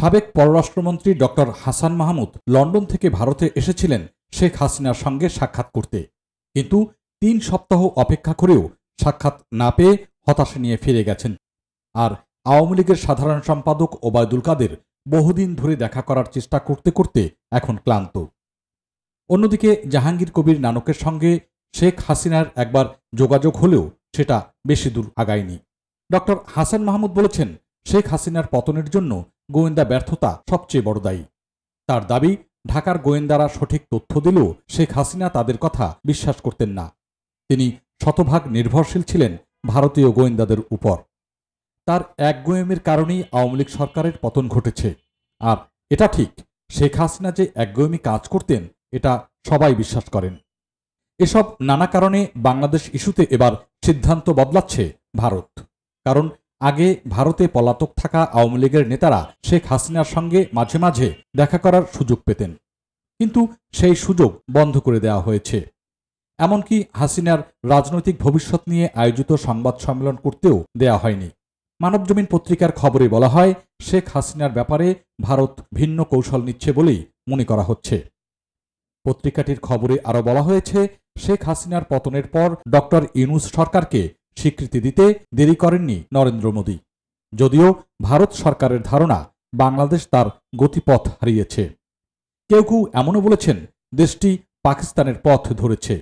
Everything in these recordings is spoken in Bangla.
সাবেক পররাষ্ট্রমন্ত্রী ডক্টর হাসান মাহমুদ লন্ডন থেকে ভারতে এসেছিলেন শেখ হাসিনার সঙ্গে সাক্ষাৎ করতে, কিন্তু ৩ সপ্তাহ অপেক্ষা করেও সাক্ষাৎ না পেয়ে হতাশা নিয়ে ফিরে গেছেন। আর আওয়ামী লীগের সাধারণ সম্পাদক ওবায়দুল কাদের বহুদিন ধরে দেখা করার চেষ্টা করতে করতে এখন ক্লান্ত। অন্যদিকে জাহাঙ্গীর কবির নানকের সঙ্গে শেখ হাসিনার একবার যোগাযোগ হলেও সেটা বেশি দূর আগায়নি। ডক্টর হাসান মাহমুদ বলেছেন, শেখ হাসিনার পতনের জন্য গোয়েন্দা ব্যর্থতা সবচেয়ে বড় দায়ী। তার দাবি, ঢাকার গোয়েন্দারা সঠিক তথ্য দিলেও শেখ হাসিনা তাদের কথা বিশ্বাস করতেন না। তিনি শতভাগ নির্ভরশীল ছিলেন ভারতীয় গোয়েন্দাদের উপর। তার একগুঁয়েমির কারণেই আওয়ামী লীগ সরকারের পতন ঘটেছে। আর এটা ঠিক, শেখ হাসিনা যে একগুঁয়েমি কাজ করতেন এটা সবাই বিশ্বাস করেন। এসব নানা কারণে বাংলাদেশ ইস্যুতে এবার সিদ্ধান্ত বদলাচ্ছে ভারত। কারণ আগে ভারতে পলাতক থাকা আওয়ামী লীগের নেতারা শেখ হাসিনার সঙ্গে মাঝে মাঝে দেখা করার সুযোগ পেতেন, কিন্তু সেই সুযোগ বন্ধ করে দেওয়া হয়েছে। এমনকি হাসিনার রাজনৈতিক ভবিষ্যৎ নিয়ে আয়োজিত সংবাদ সম্মেলন করতেও দেয়া হয়নি। মানবজমিন পত্রিকার খবরে বলা হয়, শেখ হাসিনার ব্যাপারে ভারত ভিন্ন কৌশল নিচ্ছে বলেই মনে করা হচ্ছে। পত্রিকাটির খবরে আরও বলা হয়েছে, শেখ হাসিনার পতনের পর ডক্টর ইউনূস সরকারকে স্বীকৃতি দিতে দেরি করেননি নরেন্দ্র মোদী। যদিও ভারত সরকারের ধারণা বাংলাদেশ তার গতিপথ হারিয়েছে। কেউ কেউ এমনও বলেছেন, দেশটি পাকিস্তানের পথ ধরেছে।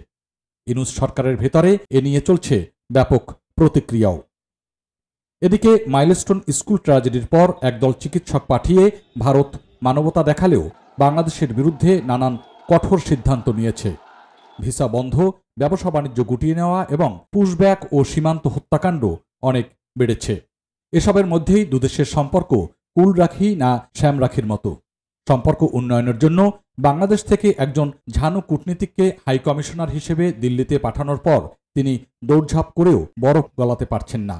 ইউনূস সরকারের ভেতরে এ নিয়ে চলছে ব্যাপক প্রতিক্রিয়াও। এদিকে মাইলস্টোন স্কুল ট্র্যাজেডির পর একদল চিকিৎসক পাঠিয়ে ভারত মানবতা দেখালেও বাংলাদেশের বিরুদ্ধে নানান কঠোর সিদ্ধান্ত নিয়েছে। ভিসা বন্ধ, ব্যবসা বাণিজ্য গুটিয়ে নেওয়া এবং পুশব্যাক ও সীমান্ত হত্যাকাণ্ড অনেক বেড়েছে। এসবের মধ্যেই দুদেশের সম্পর্ক কুল রাখি না শ্যাম রাখির মতো। সম্পর্ক উন্নয়নের জন্য বাংলাদেশ থেকে একজন ঝানু কূটনীতিককে হাইকমিশনার হিসেবে দিল্লিতে পাঠানোর পর তিনি দৌড়ঝাঁপ করেও বরফ গলাতে পারছেন না।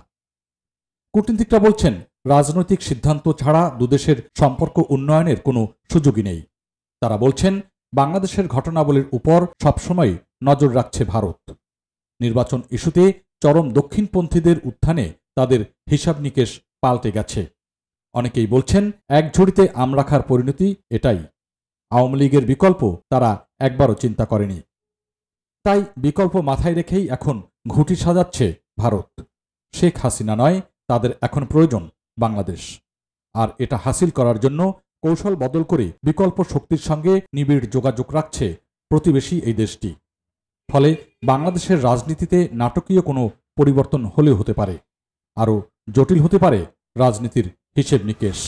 কূটনীতিকরা বলছেন, রাজনৈতিক সিদ্ধান্ত ছাড়া দুদেশের সম্পর্ক উন্নয়নের কোনো সুযোগই নেই। তারা বলছেন, বাংলাদেশের ঘটনাবলীর উপর সবসময় নজর রাখছে ভারত। নির্বাচন ইস্যুতে চরম দক্ষিণপন্থীদের উত্থানে তাদের হিসাব নিকেশ পাল্টে গেছে। অনেকেই বলছেন, এক ঝুড়িতে আম রাখার পরিণতি এটাই। আওয়ামী লীগের বিকল্প তারা একবারও চিন্তা করেনি। তাই বিকল্প মাথায় রেখেই এখন ঘুঁটি সাজাচ্ছে ভারত। শেখ হাসিনা নয়, তাদের এখন প্রয়োজন বাংলাদেশ। আর এটা হাসিল করার জন্য কৌশল বদল করে বিকল্প শক্তির সঙ্গে নিবিড় যোগাযোগ রাখছে প্রতিবেশী এই দেশটি। ফলে বাংলাদেশের রাজনীতিতে নাটকীয় কোনো পরিবর্তন হলেও হতে পারে, আরও জটিল হতে পারে রাজনীতির হিসেব নিকেশ।